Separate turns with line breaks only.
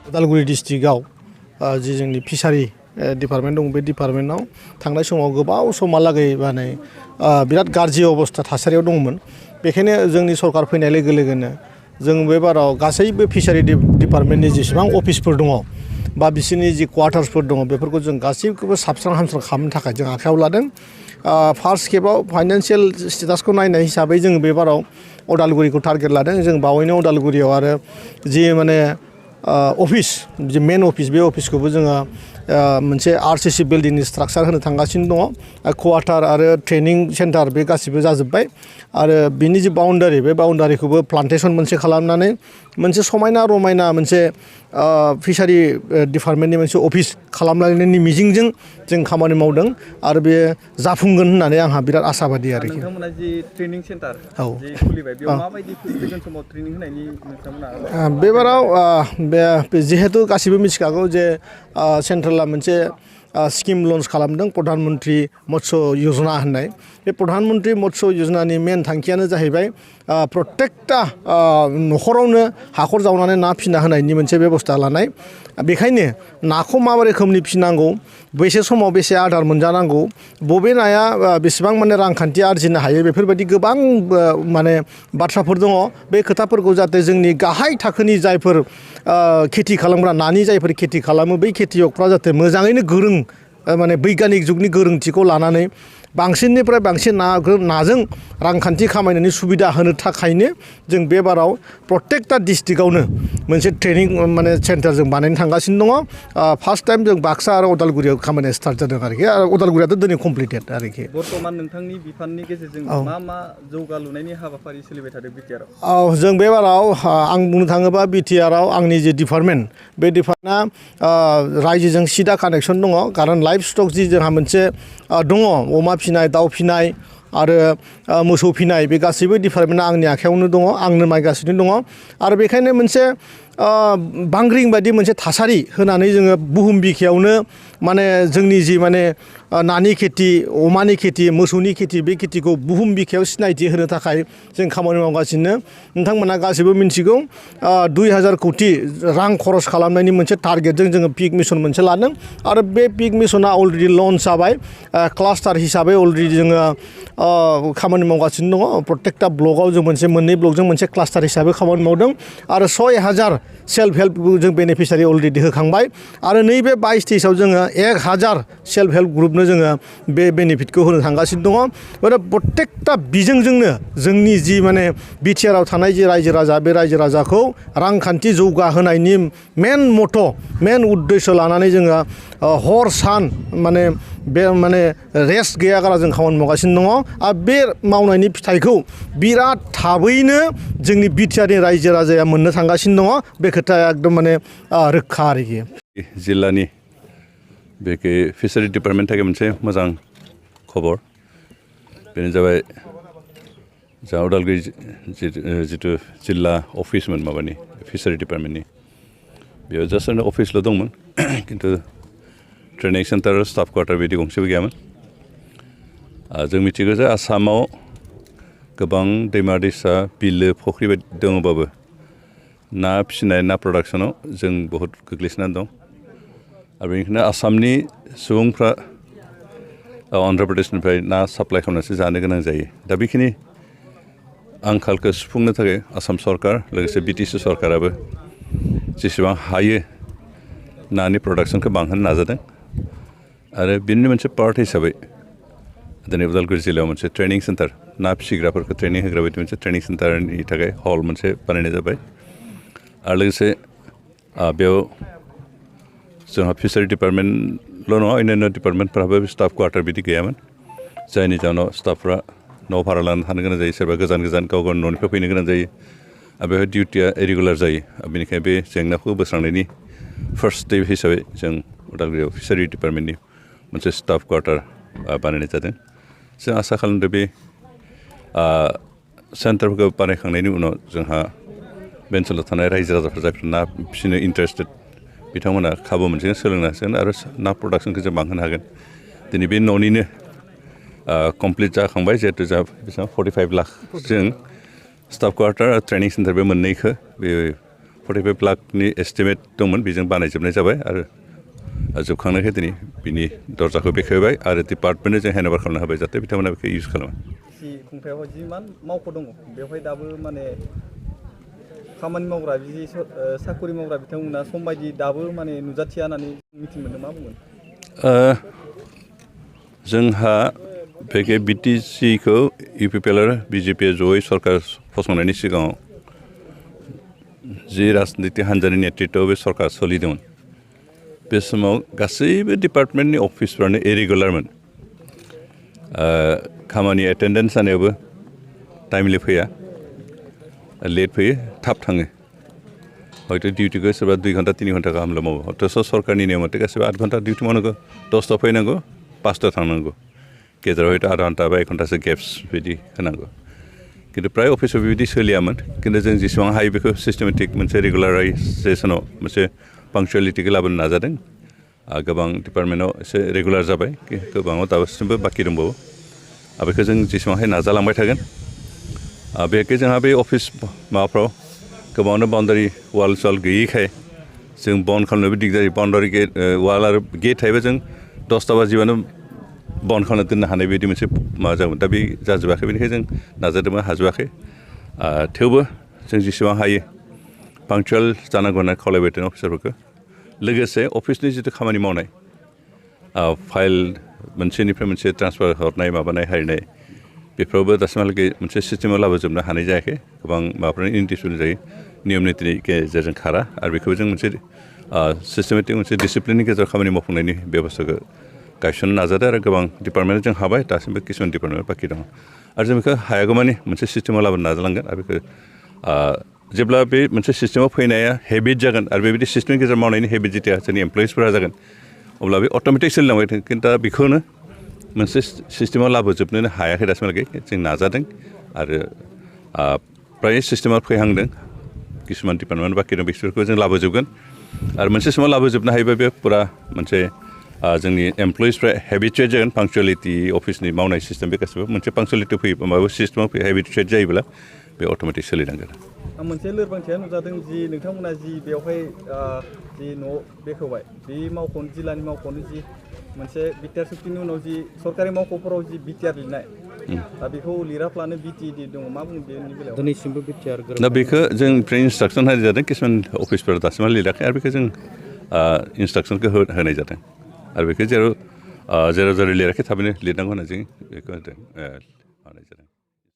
उदालगुरि डिस्ट्रिक्टआव जि जोंनि fishery department दं बे डिपार्टमेन्टआव थांनाय समाव गोबाव समहालागै माने बिराद गाज्रि अबस्था थासारियाव दंमोन। बेखायनो जोंनि सरकार फैनाय लोगो लोगोनो जों बे बाराव गासैबो फिसारि डिपार्टमेन्टनि जेसेबां अफिसफोर दङ बा बिसोरनि जि क्वार्टार्सफोर दङ बेफोरखौ जों गासैखौबो साबस्रां हामस्रां खालामनो थाखाय जों आखायाव लादों। फार्स्ट खेबाव फाइनान्सियेल स्टेटासखौ नायनाय हिसाबै जों बे बाराव उदालगुरिखौ टारगेट लादों। जों बावैनो उदालगुरियाव आरो जि माने अफिस जि मेन अफिस बे अफिसखौबो जोङो मोनसे आरसीसी बिल्डिंनि स्ट्राक्चार होनो थांगासिनो दङ। क्वार्टार आरो ट्रेनिं सेन्टार बे गासिबो जाजोब्बाय आरो बिनि जि बाउन्डारि बे बाउन्डारिखौबो प्लान्टेसन मोनसे खालामनानै मोनसे समायना रमायना मोनसे फिसारि डिपार्टमेन्टनि मोनसे अफिस खालामलायनायनि मिजिंजों जों खामानि मावदों आरो बे जाफुंगोन होननानै आंहा बिराद आसाबादि आरोखि।
नोंथांमोना जि ट्रेनिं सेन्टार जि खुलिबाय बेयाव माबायदि फैगोन समाव ट्रेनिं होनायनि नोंथांमोना
बे बाराव बे जिहेतु गासिबो मिथिखागौ जे सेन्ट्रेला मोनसे स्किम लन्च खालामदों प्रधान मन्त्रि मत्स्य योजना होननाय। बे प्रधान मन्त्रि मत्स्य योजनानि मेन थांखियानो जाहैबाय प्रत्येकटा न'खरावनो हाखर जावनानै ना फिना होनायनि मोनसे बेबस्था लानाय। बेखायनो नाखौ मा रोखोमनि फिनांगौ, बेसे समाव बेसे आदार मोनजानांगौ, बबे नाया बेसेबां माने रांखान्थि आरजिनो हायो, बेफोरबायदि गोबां माने बाथ्राफोर दङ। बे खोथाफोरखौ जाहाथे जोंनि गाहाय थाखोनि जायफोर खेथि खालामग्रा नानि जायफोर खेथि खालामो बै खेथियगफ्रा जाहाथे मोजाङैनो गोरों माने बैग्यानिक जुगनि गोरोंथिखौ लानानै बांसिननिफ्राय बांसिन नाजों रांखान्थि खामायनायनि सुबिदा होनो थाखायनो जों बे बाराव प्रत्येकटा डिस्ट्रिक्टआवनो मोनसे ट्रेनिं माने सेन्टार जों बानायनो थांगासिनो दङ। फार्स्ट टाइम जों बाक्सा आरो उदालगुरियाव खामानिया स्टार्ट जादों आरोखि। आरो उदालगुरियाथ' दिनै कमप्लिटेड आरोखि।
बर्तमान नोंथांनि बिफाननि गेजेरजों मा जौगालुनायनि हाबाफारि सोलिबाय थादों बिटिआरआव?
औ, जों बे बाराव आं बुंनो थाङोबा बिटिआरआव आंनि जे डिपार्टमेन्ट बे डिपार्टमेन्टआ रायजोजों सिदा कानेक्सन दङ। खारन लाइफ स्टक जि जोंहा मोनसे दङ, अमा फिनाय, दाउ फिनाय आरो मोसौ फिनाय, बे गासैबो डिपार्टमेन्टआ आंनि आखायावनो दङ, आंनो नायगासिनो दङ। आरो बेखायनो मोनसे बांग्रिं बायदि मोनसे थासारि होनानै जोङो बुहुम बिखायावनो माने जोंनि जि माने नानि खेथि, अमानि खेथि, मोसौनि खेथि, बे खेथिखौ बुहुम बिखायाव सिनायथि होनो थाखाय जों खामानि मावगासिनो। नोंथांमोना गासैबो मिन्थिगौ 2000 कोटि रां खरस खालामनायनि मोनसे टारगेटजों जोङो पिक मिशन मोनसे लादों आरो बे पिक मिशना अलरेडि लन्च जाबाय। क्लास्टार हिसाबै अलरेडि जोङो खामानि मावगासिनो दङ। प्रत्येकटा ब्लकआव जों मोननै ब्लकजों मोनसे क्लास्टार हिसाबै खामानि मावदों आरो 6000 सेल्फ हेल्प जों बेनिफिसारि अलरेडि होखांबाय आरो नैबे 22-23आव जोङो 1000 सेल्फ हेल्प ग्रुपनो जोङो बे बेनिफिटखौ होनो थांगासिनो दङ। माने प्रत्येकटा बिजोंजोंनो जोंनि जि माने बिटिआरआव थानाय जि रायजो राजा, बे रायजो राजाखौ रांखान्थि जौगाहोनायनि मेन उद्देश्य लानानै जोङो हर सान माने रेस्ट गैयागारा जों खामानि मावगासिनो दङ। आरो बे मावनायनि फिथाइखौ बिराद थाबैनो जोंनि बिटिआरनि रायजो राजाया मोननो थांगासिनो दङ। बे खोथाया एकदम माने रोखा आरोखि।
जिल्लानि बे फिसारि डिपार्टमेन्टनि थाखाय मोनसे मोजां खबर, बेनो जाबाय जोंहा उदालगुरि जिथु जिल्ला अफिसमोन माबानि फिसारि डिपार्टमेन्टनि, बेयाव जास्ट अफिसल' दंमोन, खिन्थु ट्रेनिं सेन्टार, स्टाफ क्वार्टार बिदि गंसेबो गैयामोन। जों मिथिगौ जे आसामाव गोबां दैमा दैसा, बिलो, फुख्रि बायदि दङबाबो ना फिसिनाय, ना प्रडाक्सनाव जों बहुद गोग्लैसोनानै दं। आरो बेनिखायनो आसामनि सुबुंफ्रा अन्ध्र प्रदेशनिफ्राय ना साप्लाइ खालामनासो जानो गोनां जायो। दा बेखिनि आंखालखौ सुफुंनो थाखाय आसाम सरकार लोगोसे बिटिसि सरकाराबो जेसेबां हायो नानि प्रडाक्सनखौ बांहोनो नाजादों आरो बिनिनो मोनसे पार्ट हिसाबै दिनै उदालगुरि जिल्लायाव मोनसे ट्रेनिं सेन्टार, ना फिसिग्राफोरखौ ट्रेनिं होग्रा बायदि मोनसे ट्रेनिं सेन्टारनि थाखाय हल मोनसे बानायनाय जाबाय। आरो लोगोसे बेयाव जोंहा फिसारि डिपार्टमेन्टल' नङा, अन्यान्य डिपार्टमेन्टफ्राबो स्टाफ क्वार्टार बिदि गैयामोन, जायनि जाहोनाव स्टाफफ्रा न' भारा लानानै थानो गोनां जायो, सोरबा गोजान गाव गावनि न'निफ्राय फैनो गोनां जायो आरो बेवहाय डिउटिया इरेगुलार जायो। बेनिखायनो बे जेंनाखौ बोस्रांनायनि फार्स्ट स्टेप हिसाबै जों उदालगुरियाव फिसारि डिपार्टमेन्टनि मोनसे स्टाफ क्वार्टार बानायनाय जादों। जों आसा खालामदों बे सेन्टारफोरखौ बानायखांनायनि उनाव जोंहा बे ओनसोलाव थानाय रायजो राजाफोर जायफोर ना फिसिनो इन्टारेस्टेड बिथांमोना खाबु मोनसिगोन, सोलोंनो हासिगोन आरो ना प्रडाक्सनखौ जों बांहोनो हागोन। दिनै बे न'निनो कमप्लिट जाखांबाय, जिहेतु जोंहा बेसेबां 45 लाख जों स्टाफ क्वार्टार आरो ट्रेनिं सेन्टार बे मोननैखौ बे 45 लाखनि एस्टिमेट दंमोन बेजों बानायजोबनाय जाबाय आरो जोबखांनायखाय दिनै बिनि दरजाखौ बेखेवबाय आरो डिपार्टमेन्टनो जों हेन्डअभार खालामनो होबाय जाहाथे बिथांमोना बेखौ इउज खालामो
जि खुंथायावहाय जिमान मावख' दङ बेवहाय दाबो माने खामानि मावग्रा जि साखरि मावग्रा बिथांमोना सम बायदि दाबो माने नुजाथिया होननानै मिथिनो मोन्दों मा बुंगोन
जोंहा बे बिटिसिखौ इउपिपिएल आरो बिजेपिआ जयै सरकार फसंनायनि सिगाङाव जि राजनिति हान्जानि नेतृत्वआव बे सरकार सोलिदोंमोन बे समाव गासैबो डिपार्टमेन्टनि अफिसफ्रानो इरेगुलारमोन खामानि एटेन्डेन्स जानायावबो टाइमलि फैया लेट फैयो थाब थाङो हयथ' डिउटिखौ सोरबा 2 घन्टा 3 घन्टा गाहामल' मावो अथ'स सरकारनि नियम मथे गासैबो 8 घन्टा डिउटि मावनांगौ 10टायाव फैनांगौ 5टायाव थांनांगौ गेजेराव हयथ' आधा घन्टा बा 1 घन्टासो गेप्स बिदि होनांगौ खिन्थु प्राय अफिसाव बेबायदि सोलियामोन खिन्थु जों जेसेबां हायो बेखौ सिस्टेमेटिक मोनसे रेगुलाराइजेसनाव मोनसे पांक्चुवेलिटिखौ लाबोनो नाजादों गोबां डिपार्टमेन्टआव एसे रेगुलार जाबाय गोबाङाव दासिमबो बाखि दंबावो बेखौ जों जेसेबां हायो नाजालांबाय थागोन बेखौ जोंहा बे अफिस माबाफ्राव गोबाङानो बाउन्डारि वाल साल गैयैखाय जों बन्द खालामनोबो दिगदार जायो बाउन्डारि गेट वाल आरो गेट थायोबा जों 10टा बाजिबानो बन्द खालामना दोननो हानाय बायदि मोनसे माबा जागोन दा बे जाजोबाखै बेनिखायनो जों नाजादोंमोन हाजोबाखै थेवबो जों जेसेबां हायो पांक्चुवेल जानांगौ होनना खावलायबाय थादों अफिसारफोरखौ लोगोसे अफिसनि जिथु खामानि मावनाय फाइल मोनसेनिफ्राय मोनसे ट्रान्सफार हरनाय माबानाय हारिनाय बेफोरावबो दासिमहालागै मोनसे सिस्टेमाव लाबोजोबनो हानाय जायाखै गोबां माबाफ्रानो इनडिसिप्लिन जायो नियम नितिनि गेजेरजों खारा आरो बेखौबो जों मोनसे सिस्टेमेटिक मोनसे डिसिप्लिननि गेजेराव खामानि मावफुंनायनि बेबस्थाखौ गायसननो नाजादों आरो गोबां डिपार्टमेन्ट जों हाबाय दासिमबो किसुमान डिपार्टमेन्ट बाखि दङ आरो जों बेखौ हायागौमानि मोनसे सिस्टेमाव लाबोनो नाजालांगोन आरो बेखौ जेब्ला बे मोनसे सिस्टेमाव फैनाया हेबिट जागोन आरो बेबायदि सिस्टेमनि गेजेराव मावनायनि हेबिट जेथिया जोंनि एमप्लयिसफोरा जागोन अब्ला बे अट'मेटिक सोलिलांबाय थागोन खिन्थु दा बेखौनो मोनसे सिस्टेमाव लाबोजोबनो हायाखै दासिमहालागै जों नाजादों आरो फ्राय सिस्टेमाव फैहांदों किसुमान डिपार्टमेन्ट बाखि दं बिसोरखौ जों लाबोजोबगोन आरो मोनसे समाव लाबोजोबनो हायोबा बे फुरा मोनसे जोंनि एमप्लयिसफ्रा हेबिचुवेट जागोन पांक्चुवेलिटि अफिसनि मावनाय सिस्टेम बे गासिबो मोनसे पांक्चुवेलिटि फैयोबा माबा सिस्टेमाव फैयो हेबिचुवेट जायोब्ला बे अट'मेटिक सोलिनांगोन
मोनसे लोरबांथिया नुजादों जि नोंथांमोना जि बेवहाय जि न' बेखेवबाय बे मावख'नि जिल्लानि मावख'नि जि मोनसे बिटिआर सुक्तिनि उनाव जि सरकारि मावख'फोराव जि बिटिआर लिरनाय दा बेखौ लिराफ्लानो बिटिएडि दङ मा बुङो बेनि बेलायाव दिनैसिमबो बिटिआर
दा बेखौ जों फ्राय इन्सट्राक्सन होनाय जादों किसुमान अफिसफोरा दासिमहालागै लिराखै आरो बेखौ जों इन्सट्राक्सनखौ होनाय जादों आरो बेखौ जेराव जेरै लिराखै थाबैनो लिरनांगौ होनना जों बेखौ होनाय जादों